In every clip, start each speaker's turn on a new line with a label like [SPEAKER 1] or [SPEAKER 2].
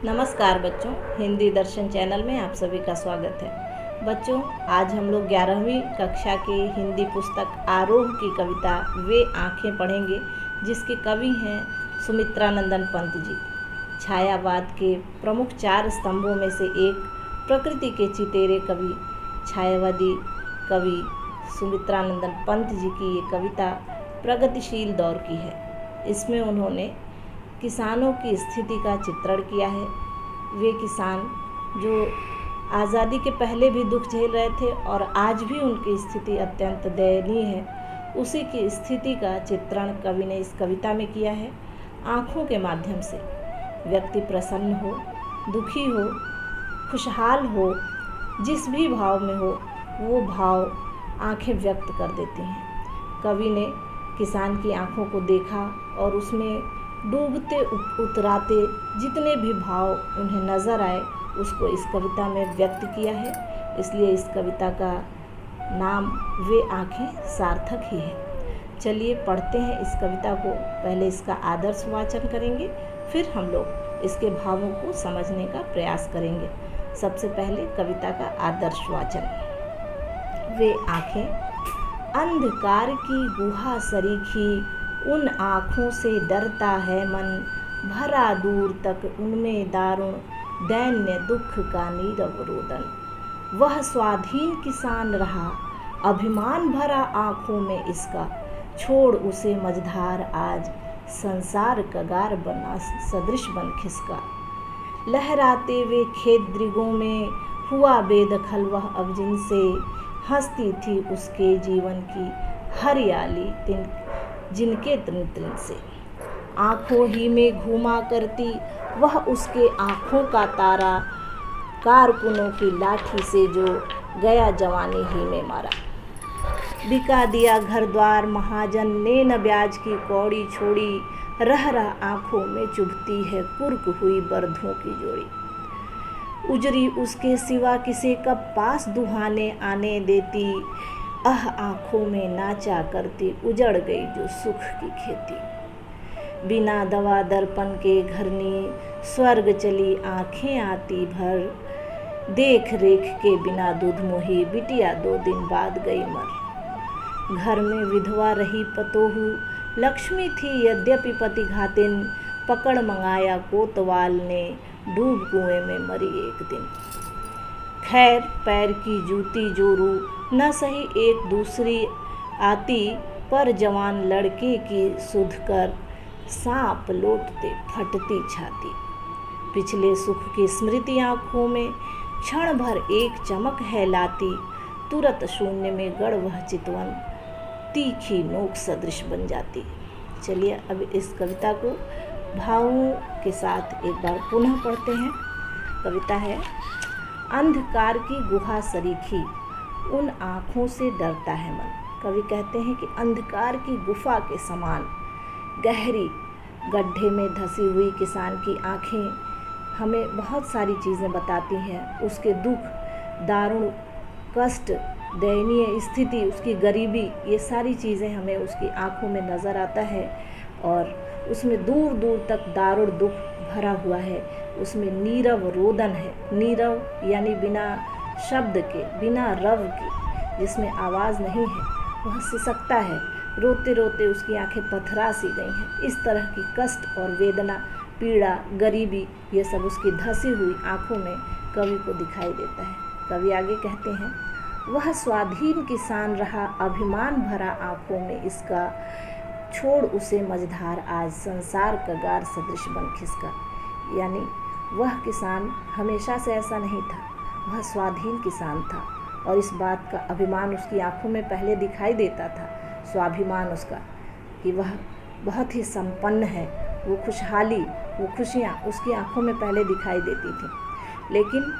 [SPEAKER 1] नमस्कार बच्चों, हिंदी दर्शन चैनल में आप सभी का स्वागत है। बच्चों, आज हम लोग 11वीं कक्षा के हिंदी पुस्तक आरोह की कविता वे आँखें पढ़ेंगे, जिसके कवि हैं सुमित्रानंदन पंत जी। छायावाद के प्रमुख 4 स्तंभों में से एक प्रकृति के चितेरे कवि छायावादी कवि सुमित्रानंदन पंत जी की ये कविता प्रगतिशील दौर की है। इसमें उन्होंने किसानों की स्थिति का चित्रण किया है। वे किसान जो आज़ादी के पहले भी दुख झेल रहे थे और आज भी उनकी स्थिति अत्यंत दयनीय है, उसी की स्थिति का चित्रण कवि ने इस कविता में किया है। आँखों के माध्यम से व्यक्ति प्रसन्न हो, दुखी हो, खुशहाल हो, जिस भी भाव में हो वो भाव आँखें व्यक्त कर देती हैं। कवि ने किसान की आँखों को देखा और उसमें डूबते उतराते जितने भी भाव उन्हें नज़र आए उसको इस कविता में व्यक्त किया है। इसलिए इस कविता का नाम वे आँखें सार्थक ही है। चलिए पढ़ते हैं इस कविता को। पहले इसका आदर्श वाचन करेंगे, फिर हम लोग इसके भावों को समझने का प्रयास करेंगे। सबसे पहले कविता का आदर्श वाचन। वे आँखें अंधकार की गुहा सरीखी, उन आँखों से डरता है मन, भरा दूर तक उनमें दारुण दैन्य दुख का नीरव रोदन। वह स्वाधीन किसान रहा, अभिमान भरा आँखों में इसका, छोड़ उसे मझधार आज संसार कगार बना सदृश बन खिसका। लहराते वे खेत दृगों में हुआ बेदखल वह अब जिनसे, हंसती थी उसके जीवन की हरियाली जिनके तृण तृण से। आँखों ही में घूमा करती वह उसके आँखों का तारा, कारकुनों की लाठी से जो गया जवानी ही में मारा। बिका दिया घर द्वार महाजन ने न ब्याज की कौड़ी छोड़ी, रह आँखों में चुभती है कुर्क हुई बरधों की जोड़ी। उजरी उसके सिवा किसे कब पास दुहाने आने देती, आँखों में नाचा करती उजड़ गई जो सुख की खेती। बिना दवा दर्पण के घरनी स्वर्ग चली आँखें आती भर, देख रेख के बिना दूध मोही बिटिया 2 दिन बाद गई मर। घर में विधवा रही पतोहू लक्ष्मी थी यद्यपि पति घातिन, पकड़ मंगाया कोतवाल ने डूब कुएं में मरी एक दिन। खैर पैर की जूती जोरू न सही एक दूसरी आती, पर जवान लड़के की सुध कर सांप लौटते फटती छाती। पिछले सुख की स्मृति आँखों में क्षण भर एक चमक है लाती, तुरंत शून्य में गड़ वह चितवन तीखी नोक सदृश बन जाती। चलिए अब इस कविता को भावों के साथ एक बार पुनः पढ़ते हैं। कविता है, अंधकार की गुहा सरीखी, उन आँखों से डरता है मन। कवि कहते हैं कि अंधकार की गुफा के समान गहरी गड्ढे में धसी हुई किसान की आँखें हमें बहुत सारी चीज़ें बताती हैं। उसके दुख, दारुण कष्ट, दयनीय स्थिति, उसकी गरीबी, ये सारी चीज़ें हमें उसकी आँखों में नज़र आता है और उसमें दूर दूर तक दारुण दुख भरा हुआ है। उसमें नीरव रोदन है। नीरव यानी बिना शब्द के, बिना रव के, जिसमें आवाज़ नहीं है, वह सिसकता है। रोते रोते उसकी आंखें पथरा सी गई हैं। इस तरह की कष्ट और वेदना, पीड़ा, गरीबी, ये सब उसकी धसी हुई आंखों में कवि को दिखाई देता है। कवि आगे कहते हैं, वह स्वाधीन किसान रहा, अभिमान भरा आंखों में इसका, छोड़ उसे मझधार आज संसार कगार सदृश बन खिसका। यानी वह किसान हमेशा से ऐसा नहीं था, वह स्वाधीन किसान था और इस बात का अभिमान उसकी आंखों में पहले दिखाई देता था। स्वाभिमान उसका कि वह बहुत ही संपन्न है, वो खुशहाली, वो खुशियाँ उसकी आंखों में पहले दिखाई देती थी। लेकिन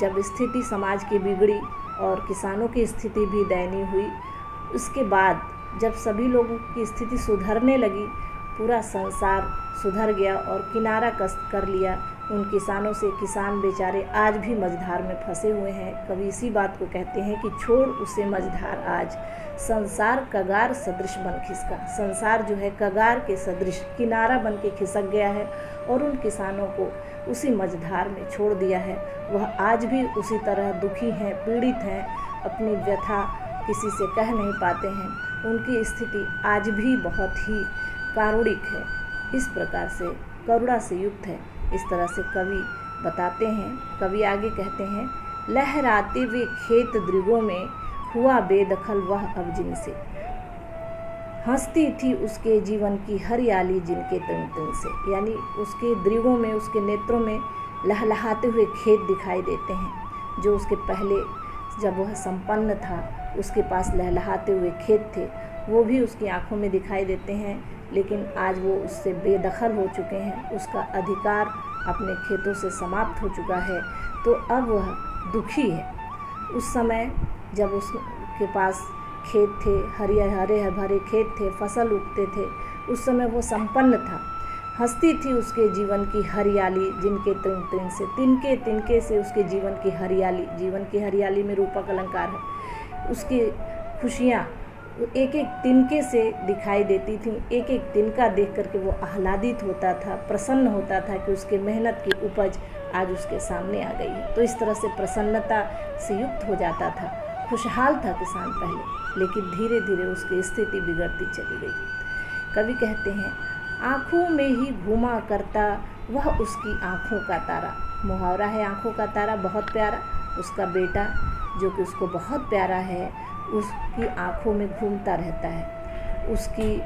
[SPEAKER 1] जब स्थिति समाज की बिगड़ी और किसानों की स्थिति भी दयनीय हुई, उसके बाद जब सभी लोगों की स्थिति सुधरने लगी, पूरा संसार सुधर गया और किनारा कस कर लिया उन किसानों से। किसान बेचारे आज भी मझधार में फंसे हुए हैं। कवि इसी बात को कहते हैं कि छोड़ उसे मझधार आज, संसार कगार सदृश बन खिसका। संसार जो है कगार के सदृश किनारा बन के खिसक गया है और उन किसानों को उसी मझधार में छोड़ दिया है। वह आज भी उसी तरह दुखी हैं, पीड़ित हैं, अपनी व्यथा किसी से कह नहीं पाते हैं। उनकी स्थिति आज भी बहुत ही कारुणिक है, इस प्रकार से करुणा से युक्त है। इस तरह से कवि बताते हैं। कवि आगे कहते हैं, लहराते हुए खेत दृगों में हुआ बेदखल वह अब जिनसे, हंसती थी उसके जीवन की हरियाली जिनके तन तन से। यानी उसके दृगों में, उसके नेत्रों में लहलहाते हुए खेत दिखाई देते हैं। जो उसके पहले जब वह संपन्न था उसके पास लहलहाते हुए खेत थे, वो भी उसकी आंखों में दिखाई देते हैं, लेकिन आज वो उससे बेदखल हो चुके हैं। उसका अधिकार अपने खेतों से समाप्त हो चुका है, तो अब वह दुखी है। उस समय जब उसके पास खेत थे, हरे भरे खेत थे, फसल उगते थे, उस समय वो संपन्न था। हंसती थी उसके जीवन की हरियाली जिनके तिन तिन से, तिनके तिनके से उसके जीवन की हरियाली, जीवन की हरियाली में रूपक अलंकार है। उसकी खुशियाँ एक एक तिनके से दिखाई देती थी। एक एक तिनका देख करके वो आह्लादित होता था, प्रसन्न होता था कि उसके मेहनत की उपज आज उसके सामने आ गई है। तो इस तरह से प्रसन्नता से युक्त हो जाता था। खुशहाल था किसान पहले, लेकिन धीरे धीरे उसकी स्थिति बिगड़ती चली गई। कवि कहते हैं, आँखों में ही घूमा करता वह उसकी आँखों का तारा। मुहावरा है आँखों का तारा, बहुत प्यारा। उसका बेटा जो कि उसको बहुत प्यारा है, उसकी आँखों में घूमता रहता है। उसकी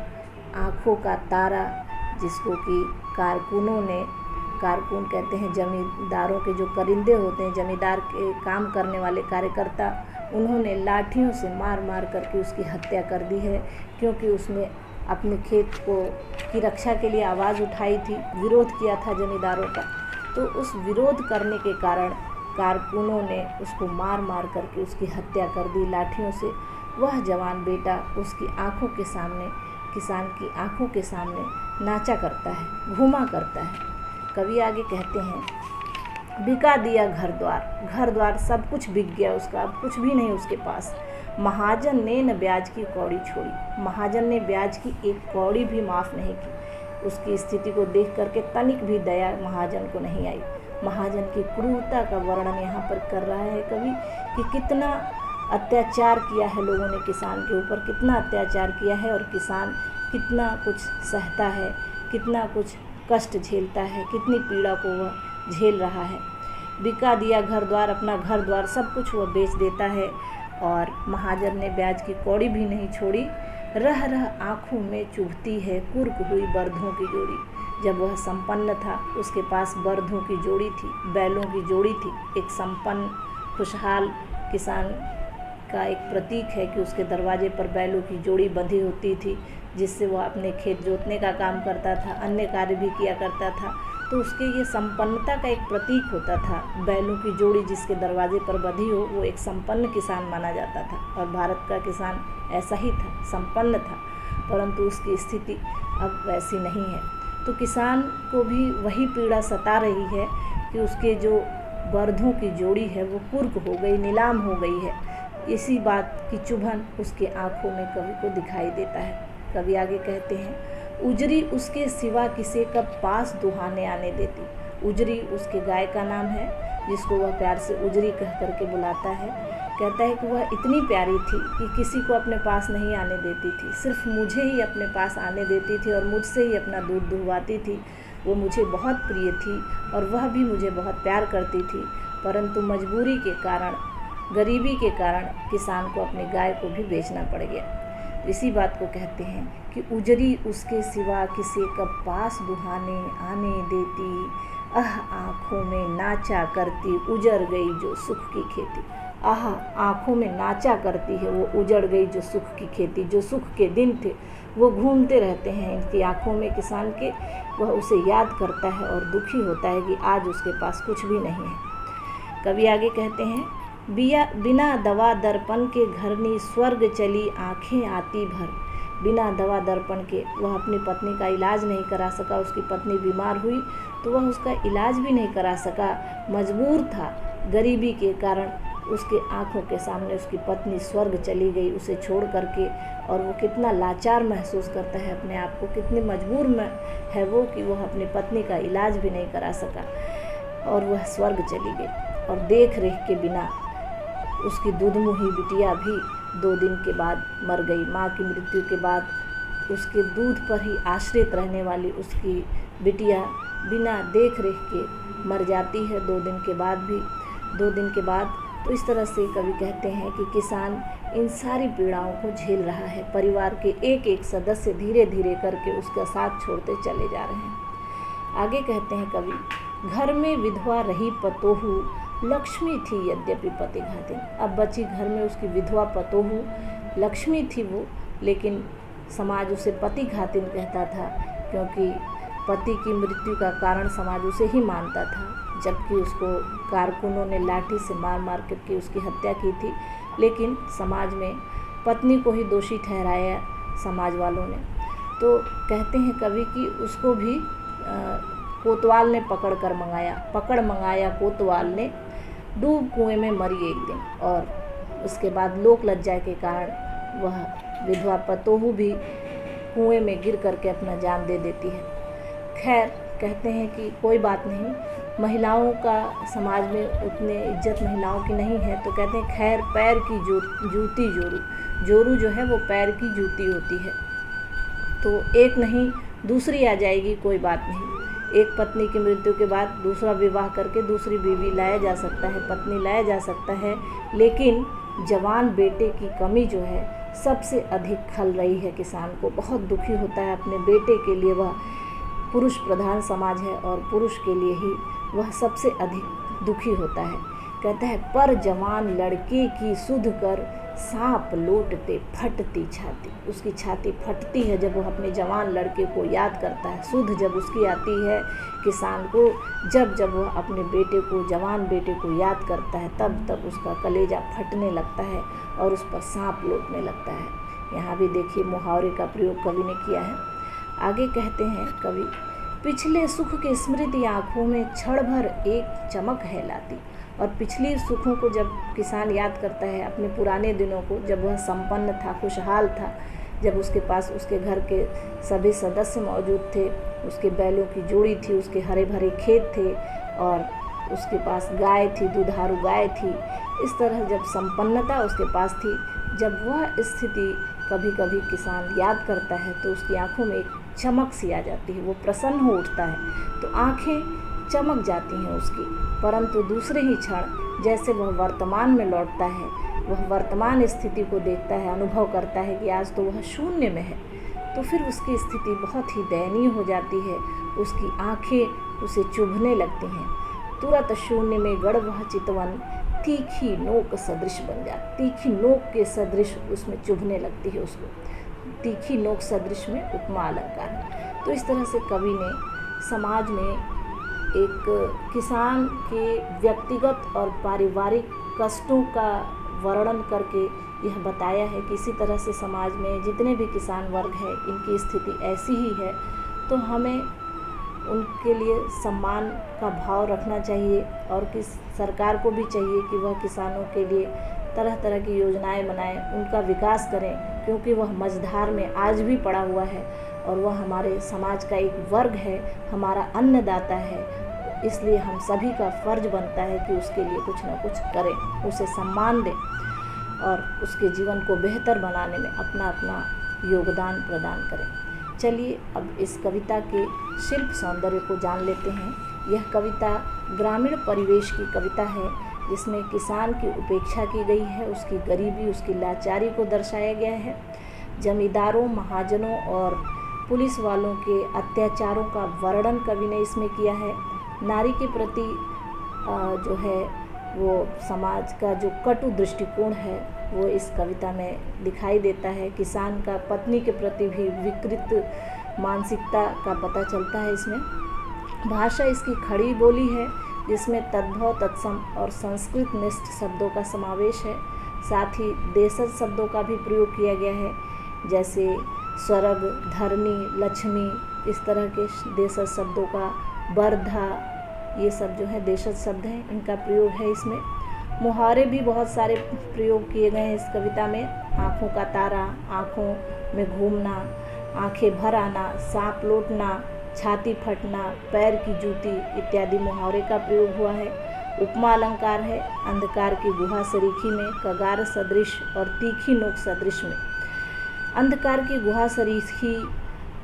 [SPEAKER 1] आँखों का तारा, जिसको कि कारकुनों ने, कारकुन कहते हैं जमींदारों के जो करिंदे होते हैं, जमींदार के काम करने वाले कार्यकर्ता, उन्होंने लाठियों से मार मार करके उसकी हत्या कर दी है, क्योंकि उसने अपने खेत की रक्षा के लिए आवाज़ उठाई थी, विरोध किया था जमींदारों का। तो उस विरोध करने के कारण कारकुनों ने उसको मार मार करके उसकी हत्या कर दी लाठियों से। वह जवान बेटा उसकी आंखों के सामने, किसान की आंखों के सामने नाचा करता है, घूमा करता है। कवि आगे कहते हैं, बिका दिया घर द्वार, घर द्वार सब कुछ बिक गया उसका, अब कुछ भी नहीं उसके पास। महाजन ने न ब्याज की कौड़ी छोड़ी, महाजन ने ब्याज की एक कौड़ी भी माफ़ नहीं की। उसकी स्थिति को देख करके तनिक भी दया महाजन को नहीं आई। महाजन की क्रूरता का वर्णन यहाँ पर कर रहा है कवि कि कितना अत्याचार किया है लोगों ने किसान के ऊपर, कितना अत्याचार किया है और किसान कितना कुछ सहता है, कितना कुछ कष्ट झेलता है, कितनी पीड़ा को वह झेल रहा है। बिका दिया घर द्वार, अपना घर द्वार सब कुछ वह बेच देता है और महाजन ने ब्याज की कौड़ी भी नहीं छोड़ी। रह रह आँखों में चुभती है कुर्क हुई बर्धों की जोड़ी। जब वह संपन्न था उसके पास बर्धों की जोड़ी थी, बैलों की जोड़ी थी। एक संपन्न खुशहाल किसान का एक प्रतीक है कि उसके दरवाजे पर बैलों की जोड़ी बंधी होती थी, जिससे वह अपने खेत जोतने का काम करता था, अन्य कार्य भी किया करता था। तो उसके ये संपन्नता का एक प्रतीक होता था। बैलों की जोड़ी जिसके दरवाजे पर बंधी हो वो एक संपन्न किसान माना जाता था। और भारत का किसान ऐसा ही था, संपन्न था, परंतु उसकी स्थिति अब वैसी नहीं है। तो किसान को भी वही पीड़ा सता रही है कि उसके जो बर्धों की जोड़ी है वो कुर्क हो गई, नीलाम हो गई है। इसी बात की चुभन उसके आँखों में कवि को दिखाई देता है। कवि आगे कहते हैं, उजरी उसके सिवा किसे कब पास दुहाने आने देती। उजरी उसके गाय का नाम है, जिसको वह प्यार से उजरी कह करके बुलाता है। कहता है कि वह इतनी प्यारी थी कि किसी को अपने पास नहीं आने देती थी, सिर्फ मुझे ही अपने पास आने देती थी और मुझसे ही अपना दूध दुहवाती थी। वो मुझे बहुत प्रिय थी और वह भी मुझे बहुत प्यार करती थी, परंतु मजबूरी के कारण, गरीबी के कारण किसान को अपनी गाय को भी बेचना पड़ गया। इसी बात को कहते हैं कि उजरी उसके सिवा किसे कब पास दुहाने आने देती। आँखों में नाचा करती उजड़ गई जो सुख की खेती। आँखों में नाचा करती है वो उजड़ गई जो सुख की खेती। जो सुख के दिन थे वो घूमते रहते हैं इनकी आँखों में किसान के। वह उसे याद करता है और दुखी होता है कि आज उसके पास कुछ भी नहीं है। कवि आगे कहते हैं, बिना दवा दर्पण के घरनी स्वर्ग चली आँखें आती भर। बिना दवा दर्पण के वह अपनी पत्नी का इलाज नहीं करा सका। उसकी पत्नी बीमार हुई तो वह उसका इलाज भी नहीं करा सका, मजबूर था। गरीबी के कारण उसके आंखों के सामने उसकी पत्नी स्वर्ग चली गई उसे छोड़ करके, और वो कितना लाचार महसूस करता है अपने आप को, कितनी मजबूर में है वो कि वह अपनी पत्नी का इलाज भी नहीं करा सका और वह स्वर्ग चली गई। और देख रेख के बिना उसकी दूधमुही बिटिया भी 2 दिन के बाद मर गई। माँ की मृत्यु के बाद उसके दूध पर ही आश्रित रहने वाली उसकी बिटिया बिना देख रेख के मर जाती है 2 दिन के बाद भी। 2 दिन के बाद तो इस तरह से कवि कहते हैं कि किसान इन सारी पीड़ाओं को झेल रहा है। परिवार के एक एक सदस्य धीरे धीरे करके उसका साथ छोड़ते चले जा रहे हैं। आगे कहते हैं कवि, घर में विधवा रही पतोहू, लक्ष्मी थी यद्यपि पति घातिन। अब बची घर में उसकी विधवा पतोहू, लक्ष्मी थी वो, लेकिन समाज उसे पति घातिन कहता था, क्योंकि पति की मृत्यु का कारण समाज उसे ही मानता था, जबकि उसको कारकुनों ने लाठी से मार मार करके उसकी हत्या की थी। लेकिन समाज में पत्नी को ही दोषी ठहराया समाज वालों ने। तो कहते हैं कवि कि उसको भी कोतवाल ने पकड़ मंगाया कोतवाल ने, डूब कुएं में मरी एक दिन। और उसके बाद लोक लज्जा के कारण वह विधवा पतोहू भी कुएं में गिर करके अपना जान दे देती है। खैर, कहते हैं कि कोई बात नहीं, महिलाओं का समाज में उतने इज्जत महिलाओं की नहीं है, तो कहते हैं खैर पैर की जूती जोरू जो है वो पैर की जूती होती है, तो एक नहीं दूसरी आ जाएगी, कोई बात नहीं। एक पत्नी की मृत्यु के बाद दूसरा विवाह करके दूसरी बीवी लाया जा सकता है, पत्नी लाया जा सकता है, लेकिन जवान बेटे की कमी जो है सबसे अधिक खल रही है किसान को। बहुत दुखी होता है अपने बेटे के लिए। वह पुरुष प्रधान समाज है और पुरुष के लिए ही वह सबसे अधिक दुखी होता है। कहता है, पर जवान लड़के की सुध कर सांप लौटते फटती छाती। उसकी छाती फटती है जब वह अपने जवान लड़के को याद करता है। सुध जब उसकी आती है किसान को, जब वह अपने बेटे को, जवान बेटे को याद करता है, तब उसका कलेजा फटने लगता है और उस पर सांप लौटने लगता है। यहाँ भी देखिए मुहावरे का प्रयोग कवि ने किया है। आगे कहते हैं कवि, पिछले सुख की स्मृति आँखों में क्षण भर एक चमक है लाती। और पिछली सुखों को जब किसान याद करता है, अपने पुराने दिनों को, जब वह संपन्न था, खुशहाल था, जब उसके पास उसके घर के सभी सदस्य मौजूद थे, उसके बैलों की जोड़ी थी, उसके हरे भरे खेत थे और उसके पास गाय थी, दुधारू गाय थी, इस तरह जब संपन्नता उसके पास थी, जब वह स्थिति कभी कभी किसान याद करता है तो उसकी आंखों में एक चमक सी आ जाती है, वो प्रसन्न हो उठता है, तो आंखें चमक जाती हैं उसकी। परंतु दूसरे ही क्षण जैसे वह वर्तमान में लौटता है, वह वर्तमान स्थिति को देखता है, अनुभव करता है कि आज तो वह शून्य में है, तो फिर उसकी स्थिति बहुत ही दयनीय हो जाती है। उसकी आंखें उसे चुभने लगती हैं। तुरंत शून्य में गड़ वह चितवन तीखी नोक सदृश बन जाती, तीखी नोक के सदृश उसमें चुभने लगती है उसको। तीखी नोक सदृश में उपमा अलंकार है। तो इस तरह से कवि ने समाज में एक किसान के व्यक्तिगत और पारिवारिक कष्टों का वर्णन करके यह बताया है कि इसी तरह से समाज में जितने भी किसान वर्ग है, इनकी स्थिति ऐसी ही है, तो हमें उनके लिए सम्मान का भाव रखना चाहिए और सरकार को भी चाहिए कि वह किसानों के लिए तरह तरह की योजनाएं बनाएं, उनका विकास करें, क्योंकि वह मझधार में आज भी पड़ा हुआ है और वह हमारे समाज का एक वर्ग है, हमारा अन्नदाता है। इसलिए हम सभी का फर्ज बनता है कि उसके लिए कुछ ना कुछ करें, उसे सम्मान दें और उसके जीवन को बेहतर बनाने में अपना अपना योगदान प्रदान करें। चलिए अब इस कविता के शिल्प सौंदर्य को जान लेते हैं। यह कविता ग्रामीण परिवेश की कविता है, जिसमें किसान की उपेक्षा की गई है, उसकी गरीबी, उसकी लाचारी को दर्शाया गया है। जमींदारों, महाजनों और पुलिस वालों के अत्याचारों का वर्णन कवि ने इसमें किया है। नारी के प्रति जो है वो समाज का जो कटु दृष्टिकोण है वो इस कविता में दिखाई देता है। किसान का पत्नी के प्रति भी विकृत मानसिकता का पता चलता है इसमें। भाषा इसकी खड़ी बोली है, जिसमें तद्भव, तत्सम और संस्कृत निष्ठ शब्दों का समावेश है। साथ ही देशज शब्दों का भी प्रयोग किया गया है, जैसे स्वर्ग, धरणी, लक्ष्मी, इस तरह के देशज शब्दों का, वर्धा, ये सब जो है देशज शब्द हैं, इनका प्रयोग है इसमें। मुहावरे भी बहुत सारे प्रयोग किए गए हैं इस कविता में। आँखों का तारा, आँखों में घूमना, आँखें भर आना, सांप लौटना, छाती फटना, पैर की जूती इत्यादि मुहावरे का प्रयोग हुआ है। उपमा अलंकार है अंधकार की गुहा सरीखी में, कगार सदृश और तीखी नोक सदृश में। अंधकार की गुहा सरीखी,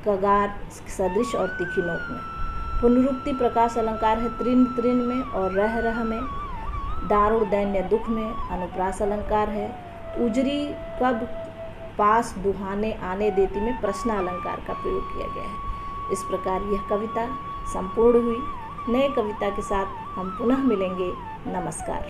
[SPEAKER 1] कगार सदृश और तीखी नोक में। पुनरुक्ति प्रकाश अलंकार है तृण तृण में और रह रह में। दारुण दैन्य दुख में अनुप्रास अलंकार है। उजरी कब पास दुहाने आने देती में प्रश्न अलंकार का प्रयोग किया गया है। इस प्रकार यह कविता संपूर्ण हुई। नए कविता के साथ हम पुनः मिलेंगे। नमस्कार।